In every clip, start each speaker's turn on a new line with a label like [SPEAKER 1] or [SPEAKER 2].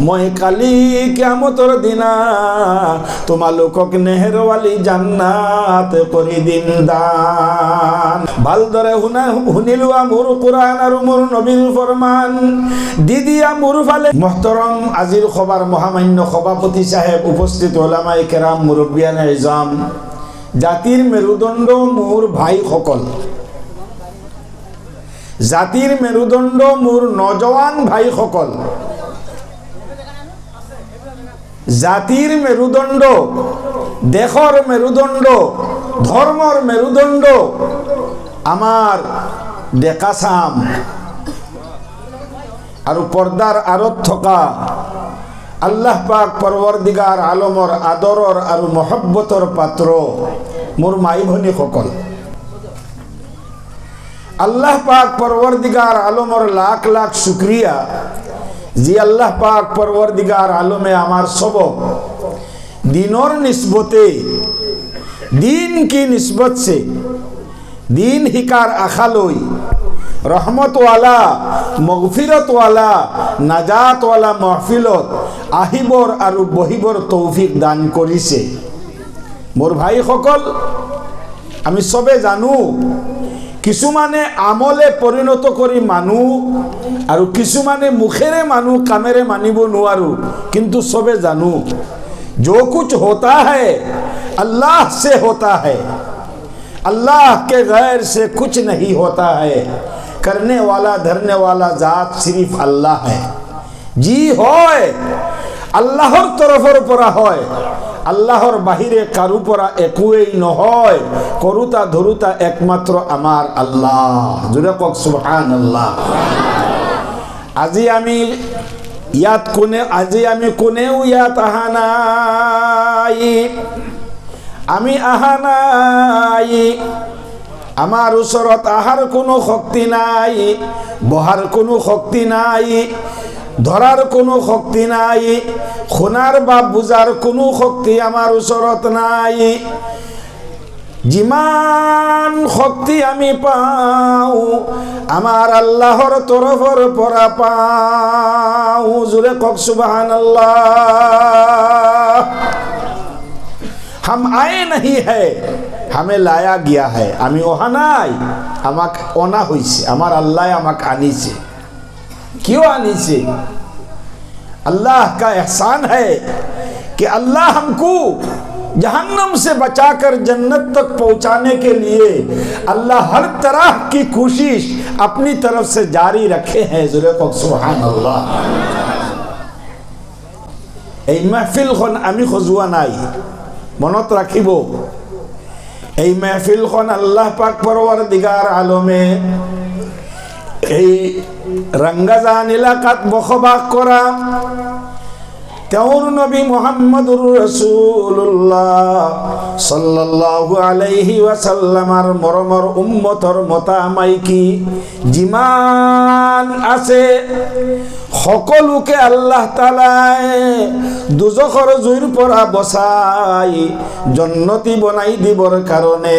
[SPEAKER 1] মই কালি কিয়ামতৰ দিনা তোমালোকক নেহেৰৱালী জান্নাত কৰি দিম দান। ভালদৰে শুনি লোৱা মোৰ কোৰআন আৰু মোৰ নবীৰ ফৰমান। দিদিয়া মোৰ ফালে মহতৰম আজিৰ সভাৰ মহামান্য সভাপতি সাহেব, উপস্থিত ওলামায়ে কেৰাম, মুৰব্বিয়ানে ইজাম, জাতিৰ মেৰুদণ্ড মোৰ ভাইসকল, জাতিৰ মেৰুদণ্ড মোৰ নজৱান ভাইসকল, জাতিৰ মেৰুদণ্ড, দেশৰ মেৰুদণ্ড, ধৰ্মৰ মেৰুদণ্ড আমাৰ ডেকাচাম আৰু পৰ্দাৰ আঁৰত থকা আল্লাহ পাক পৰৱৰ্দিগাৰ আলমৰ আদৰৰ আৰু মহব্বতৰ পাত্ৰ মোৰ মাই ভনীসকল। আল্লাহ পাক পৰৱৰ্দিগাৰ আলমৰ লাখ লাখ শুক্ৰিয়া, যি আল্লাহ পাক পৰৱৰ্দিগার আলমে আমার সবক দিনর নিসবতে, দিন কি নিসবত সে দিন হিকার আশালৈ রহমতওয়ালা, মগফিরতওয়ালা, নাজাতওয়ালা মহফিলত আহিবৰ আৰু বহিবৰ তৌফিক দান কৰিছে। মোৰ ভাইসকল, আমি সবে জানো কিছুমানে আমলে পরিণত করি মানুহ আৰু কিছুমানে মুখেৰে মানুহ কামেৰে মানিব নোৱাৰো, কিন্তু সবে জানো जो कुछ होता है अल्लाह से होता है, अल्लाह के गैर से कुछ नहीं होता है। करने वाला धरने वाला जात सिर्फ अल्लाह है। जी হয় আল্লাহর তরফৰ পৰা হয়, আল্লাহর বাহিরে কারু পৰা একোৱেই নহয়। কৰোতা ধৰোতা একমাত্ৰ আমাৰ আল্লাহ। জোৰে কক সুবহানাল্লাহ। আজি আমি কোনেও ইয়াত আহা নাই, আমি আহা নাই, আমার ওচৰত আহাৰ কোনো শক্তি নাই, বহাৰ কোনো শক্তি নাই, ধরার কোনো শক্তি নাই, শোনার বা বুঝার কোনো শক্তি আমার ওচৰত নাই। যিমান শক্তি আমি পাও আমার আল্লাহর তরফর পৰা পাও। জোরে কক সুবহানাল্লাহ। हम आए नहीं है, हमें लाया गया है। আমি অহা নাই, আমাক অনা হইছে, আমার আল্লাহ আমাক আনিছে। क्यों आनीसे? अल्लाह का एहसान है कि अल्लाह हमको जहन्नम से बचाकर जन्नत तक पहुंचाने के लिए अल्लाह हर तरह की कोशिश अपनी तरफ से जारी रखे हैं। सुभान अल्लाह। এই महफिलখন আমি খজুৱা নাই, মনত ৰাখিব। এই महफिलখন আল্লাহ পাক পৰৱৰ্দিগাৰ আলমে এই রঙ্গাজান এলাকাত বসবাস করা তেওঁৰ নবী মুহাম্মদুর রাসূলুল্লাহ সাল্লাল্লাহু আলাইহি ওয়াসাল্লামার মৰমৰ উম্মতৰ মতা মাইকি যিমান আছে সকলোকে আল্লাহ তাআলাই দুজখৰ জুইৰ পৰা বচাই জন্নতি বনাই দিবৰ কাৰণে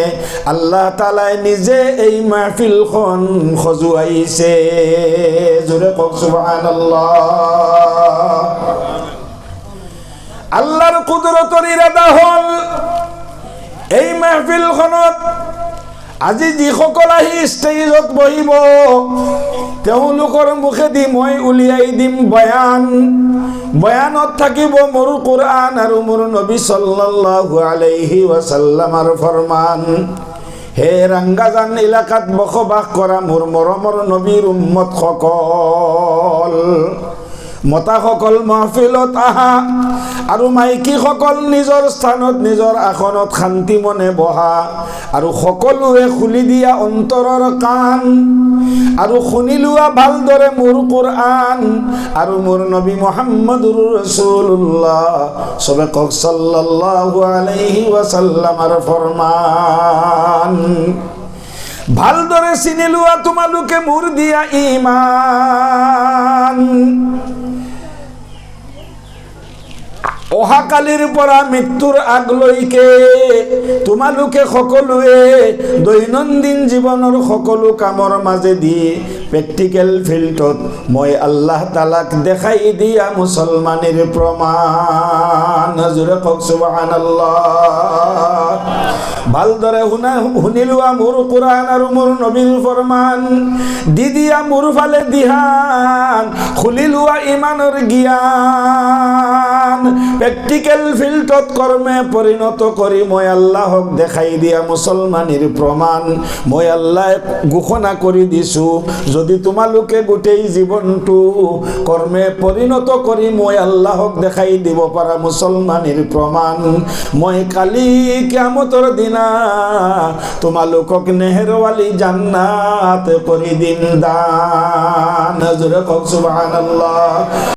[SPEAKER 1] আল্লাহ তাআলাই নিজে এই মাহফিলখন সজুৱাইছে। জোৰে কক সুবহানাল্লাহ। আল্লাহর কুদরতর ইরাদা হল এই মাহফিলখনত আজি যিসকল আহি ষ্টেজত বহিব তেওঁলোকৰ মুখেদি মই উলিয়াই দিম বয়ান। বয়ানত থাকিব মোৰ কোরআন আৰু মোৰ নবী সাল্লাল্লাহু আলাইহি ওয়াসাল্লামৰ ফরমান। হে রঙ্গাজান এলাকাত বসবাস কৰা মোৰ মৰমৰ নবীৰ উম্মত সকল, মতা সকল মাহফিলত আহা আৰু মাইকী সকল নিজৰ স্থানত নিজৰ আসনত শান্তি মনে বহা আৰু সকলোৱে খুলি দিয়া অন্তৰৰ কাণ আৰু শুনি লোৱা ভালদৰে মোৰ কোরআন আৰু মোৰ নবী মুহাম্মদুৰ ৰাসূলুল্লাহ সবে কক সাল্লাল্লাহু আলাইহি ওয়াসাল্লামৰ ফরমান। ভালদৰে চিনি লোৱা তোমালোকে মোৰ দিয়া ঈমান। অহাকালিৰ পৰা মৃত্যুৰ আগলৈকে তোমালোকে সকলোৱে দৈনন্দিন জীৱনৰ সকলো কামৰ মাজেদি প্র্যাকটিক্যাল ফিল্ডত মই আল্লাহ তালাক দেখাই দিয়া মুসলমানের প্রমাণ। জোরে কক সুবহানাল্লাহ। ভালদরে শুনিলোৱা মোৰ কোরআন আৰু মোৰ নবীৰ ফরমান, দিদিয়া মোৰ ফালে দিহান, খুলি লোৱা ইমানৰ জ্ঞান, প্র্যাকটিক্যাল ফিল্ডত কর্মে পরিণত করি মই আল্লাহক দেখাই দিয়া মুসলমানের প্রমাণ। মই আল্লাহ ঘোষণা কৰি দিছো, যদি তোমালোকে গোটেই জীৱনটো কর্মে পরিণত কৰি মই আল্লাহক দেখাই দিব পাৰা মুসলমানের প্রমাণ, মই কালি কিয়ামতৰ দিনা তোমালোকক নেহেরওয়ালি জান্নাত কৰি দিম দান। জোরে কক সুবহানাল্লাহ।